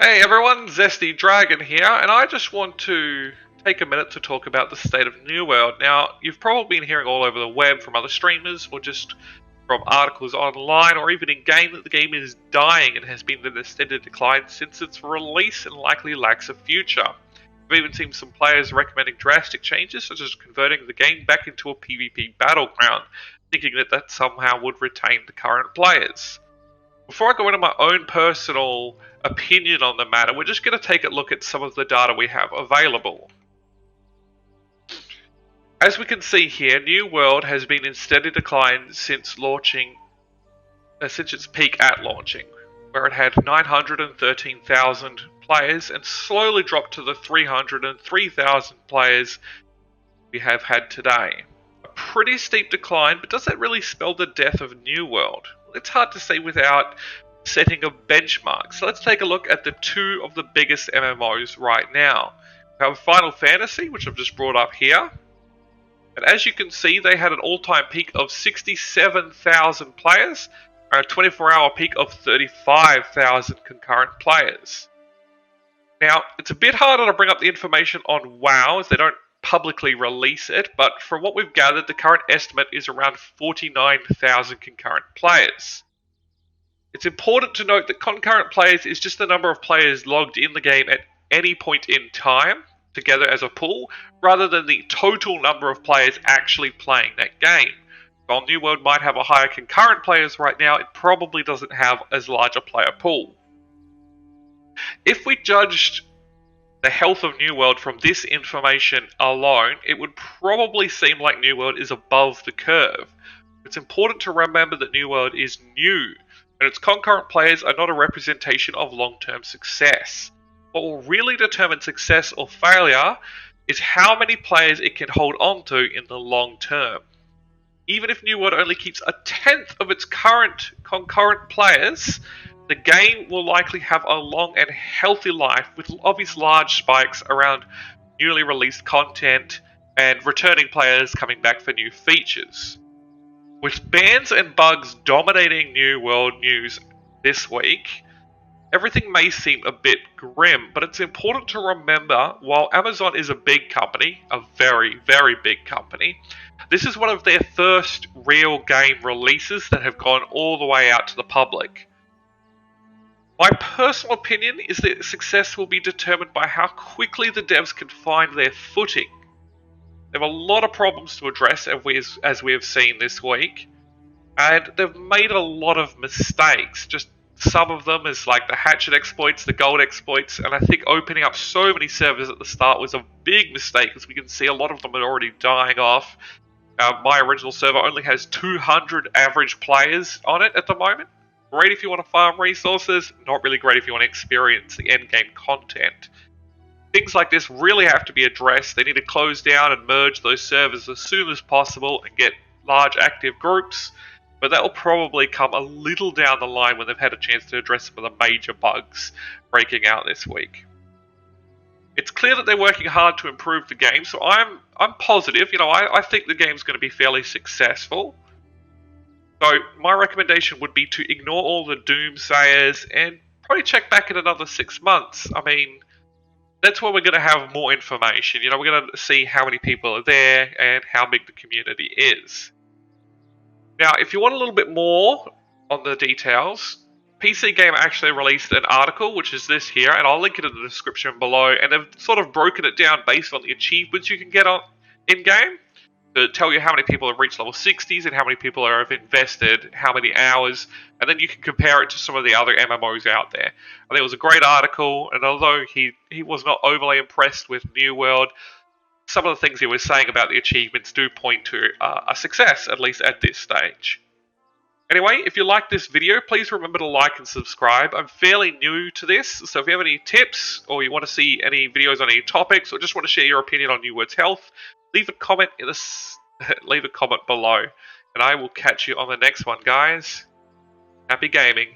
Hey everyone, Zesty Dragon here, and I just want to take a minute to talk about the state of New World. Now, you've probably been hearing all over the web from other streamers, or just from articles online, or even in game, that the game is dying and has been in a steady decline since its release and likely lacks a future. I've even seen some players recommending drastic changes, such as converting the game back into a PvP battleground, thinking that that somehow would retain the current players. Before I go into my own personal opinion on the matter, we're just going to take a look at some of the data we have available. As we can see here, New World has been in steady decline since launching, since its peak at launching, where it had 913,000 players and slowly dropped to the 303,000 players we have had today. A pretty steep decline, but does that really spell the death of New World? It's hard to say without setting a benchmark. So let's take a look at the two of the biggest MMOs right now. We have Final Fantasy, which I've just brought up here. And as you can see, they had an all-time peak of 67,000 players and a 24-hour peak of 35,000 concurrent players. Now, it's a bit harder to bring up the information on WoW as they don't publicly release it, but from what we've gathered, the current estimate is around 49,000 concurrent players. It's important to note that concurrent players is just the number of players logged in the game at any point in time, together as a pool, rather than the total number of players actually playing that game. While New World might have a higher concurrent players right now, it probably doesn't have as large a player pool. If we judged the health of New World from this information alone, it would probably seem like New World is above the curve. It's important to remember that New World is new, and its concurrent players are not a representation of long-term success. What will really determine success or failure is how many players it can hold on to in the long term. Even if New World only keeps a tenth of its current concurrent players, the game will likely have a long and healthy life with obvious large spikes around newly released content and returning players coming back for new features. With bans and bugs dominating New World news this week, everything may seem a bit grim, but it's important to remember while Amazon is a big company, a very, very big company, this is one of their first real game releases that have gone all the way out to the public. My personal opinion is that success will be determined by how quickly the devs can find their footing. They have a lot of problems to address, as we have seen this week, and they've made a lot of mistakes. Just some of them is like the hatchet exploits, the gold exploits, and I think opening up so many servers at the start was a big mistake, as we can see a lot of them are already dying off. My original server only has 200 average players on it at the moment. Great if you want to farm resources, not really great if you want to experience the endgame content. Things like this really have to be addressed. They need to close down and merge those servers as soon as possible and get large active groups, but that will probably come a little down the line when they've had a chance to address some of the major bugs breaking out this week. It's clear that they're working hard to improve the game, so I'm positive. I think the game's going to be fairly successful. So my recommendation would be to ignore all the doomsayers and probably check back in another 6 months. I mean, that's where we're going to have more information. We're going to see how many people are there and how big the community is. Now, if you want a little bit more on the details, PC Gamer actually released an article, which is this here, and I'll link it in the description below, and they've sort of broken it down based on the achievements you can get on in-game to tell you how many people have reached level 60s and how many people have invested how many hours, and then you can compare it to some of the other MMOs out there. I think it was a great article, and although he was not overly impressed with New World, some of the things he was saying about the achievements do point to a success, at least at this stage. Anyway, if you like this video, please remember to like and subscribe. I'm fairly new to this, so if you have any tips or you want to see any videos on any topics or just want to share your opinion on New World's health, leave a comment leave a comment below, and I will catch you on the next one, guys. Happy gaming.